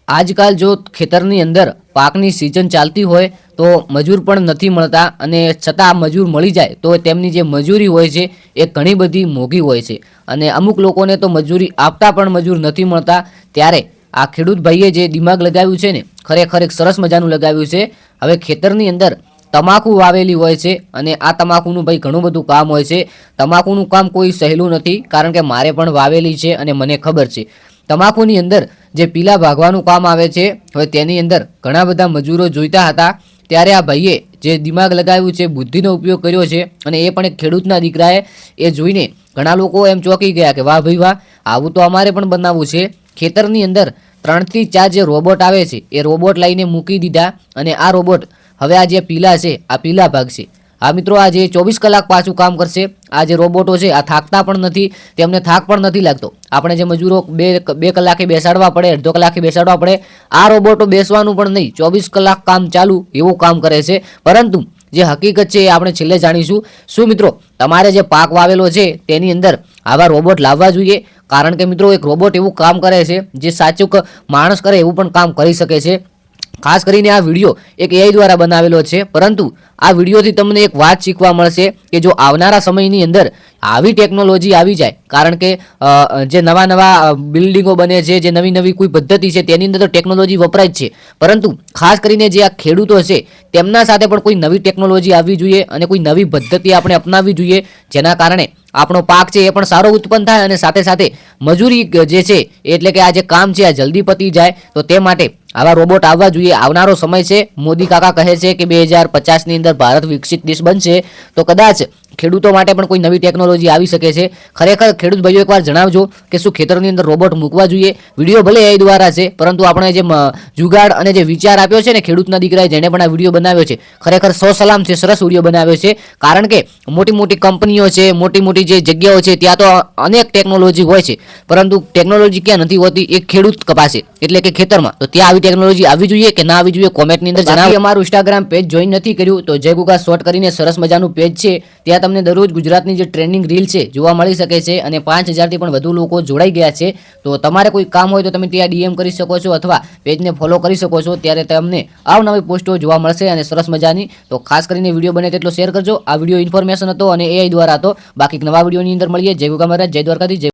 આજકાલ જો ખેતરની અંદર પાકની સિઝન ચાલતી હોય તો મજૂર પણ નથી મળતા અને છતાં મજૂર મળી જાય તો તેમની જે મજૂરી હોય છે એ ઘણી બધી મોંઘી હોય છે અને અમુક લોકોને તો મજૂરી આપતા પણ મજૂર નથી મળતા। ત્યારે આ ખેડૂત ભાઈએ જે દિમાગ લગાવ્યું છે ને ખરેખર એક સરસ મજાનું લગાવ્યું છે। હવે ખેતરની અંદર તમાકુ વાવેલી હોય છે અને આ તમાકુનું ભાઈ ઘણું બધું કામ હોય છે। તમાકુનું કામ કોઈ સહેલું નથી, કારણ કે મારે પણ વાવેલી છે અને મને ખબર છે। તમાકુની અંદર જે પીલા ભાગવાનું કામ આવે છે, હવે તેની અંદર ઘણા બધા મજૂરો જોઈતા હતા। ત્યારે આ ભાઈએ જે દિમાગ લગાવ્યું છે, બુદ્ધિનો ઉપયોગ કર્યો છે અને એ પણ એક ખેડૂતના દીકરાએ એ જોઈને ઘણા લોકો એમ ચોંકી ગયા કે વાહ ભાઈ વાહ, આવું તો અમારે પણ બનાવવું છે। ખેતરની અંદર 3 થી 4 જે રોબોટ આવે છે એ રોબોટ લઈને મૂકી દીધા અને આ રોબોટ હવે આ જે પીલા છે આ પીલા ભાગ છે। આ મિત્રો આ જે 24 કલાક પાછું કામ કરશે। આ જે રોબોટો છે આ થાકતા પણ નથી, તેમને થાક પણ નથી લાગતો। આપણે જે મજૂરો 2 કલાકે બેસાડવા પડે, અડધો કલાકે બેસાડવા પડે, આ રોબોટો બેસવાનું પણ નહીં, 24 કલાક કામ ચાલુ એવું કામ કરે છે। પરંતુ જે હકીકત છે એ આપણે છેલ્લે જાણીશું। શું મિત્રો તમારે જે પાક વાવેલો છે તેની અંદર આવા રોબોટ લાવવા જોઈએ? કારણ કે મિત્રો એક રોબોટ એવું કામ કરે છે જે સાચું માણસ કરે એવું પણ કામ કરી શકે છે। ખાસ કરીને આ વિડીયો એક એઆઈ દ્વારા બનાવેલો છે, પરંતુ આ વિડીયોથી તમને એક વાત શીખવા મળશે કે જો આવનારા સમયની અંદર આવી ટેકનોલોજી આવી જાય, કારણ કે જે નવા બિલ્ડિંગો બને છે, જે નવી કોઈ પદ્ધતિ છે તેની અંદર તો ટેકનોલોજી વપરાય જ છે, પરંતુ ખાસ કરીને જે આ ખેડૂતો છે તેમના સાથે પણ કોઈ નવી ટેકનોલોજી આવવી જોઈએ અને કોઈ નવી પદ્ધતિ આપણે અપનાવવી જોઈએ, જેના કારણે આપણો પાક છે એ પણ સારો ઉત્પન્ન થાય અને સાથે સાથે મજૂરી જે છે એટલે કે આ જે કામ છે આ જલ્દી પતી જાય। તો તે માટે આવા રોબોટ આવવા જોઈએ। આવનારો સમય છે, મોદી કાકા કહે છે કે 2050ની અંદર ભારત વિકસિત દેશ બનશે, તો કદાચ ખેડૂતો માટે પણ કોઈ નવી ટેકનોલોજી આવી શકે છે। ખરેખર ખેડૂત ભાઈઓ એકવાર જણાવજો કે શું ખેતરની અંદર રોબોટ મૂકવા જોઈએ? વિડીયો ભલે એઆઈ દ્વારા છે, પરંતુ આપણે જે જુગાડ અને જે વિચાર આપ્યો છે ને ખેડૂતના દીકરાએ, જેણે પણ આ વિડીયો બનાવ્યો છે, ખરેખર સો સલામ છે, સરસ વિડીયો બનાવ્યો છે। કારણ કે મોટી કંપનીઓ છે, મોટી જે જગ્યાઓ છે ત્યાં તો અનેક ટેકનોલોજી હોય છે, પરંતુ ટેકનોલોજી ક્યાં નથી હોતી? એક ખેડૂત પાસે એટલે કે ખેતરમાં। તો ત્યાં આવી ટેકનોલોજી આવવી જોઈએ કે ના આવવી જોઈએ કોમેન્ટની અંદર જણાવો। અમારું ઇન્સ્ટાગ્રામ પેજ જોઈન નથી કર્યું તો જય ગુગા શોર્ટ કરીને સરસ મજાનું પેજ છે, ત્યાં તમને દરરોજ ગુજરાતની જે ટ્રેન્ડિંગ રીલ છે જોવા મળી શકે છે અને 5000થી પણ વધુ લોકો જોડાઈ ગયા છે। તો તમારે કોઈ કામ હોય તો તમે ત્યાં ડીએમ કરી શકો છો અથવા પેજને ફોલો કરી શકો છો, ત્યારે તમને અવનવી પોસ્ટો જોવા મળશે અને સરસ મજાની। તો ખાસ કરીને વિડીયો બને તેટલો શેર કરજો। આ વિડીયો ઇન્ફોર્મેશન હતો અને એઆઈ દ્વારા હતો। બાકી નવા વિડીયોની અંદર મળીએ। જય ગુગા મહારાજ, જય દ્વારકાધીશ, જય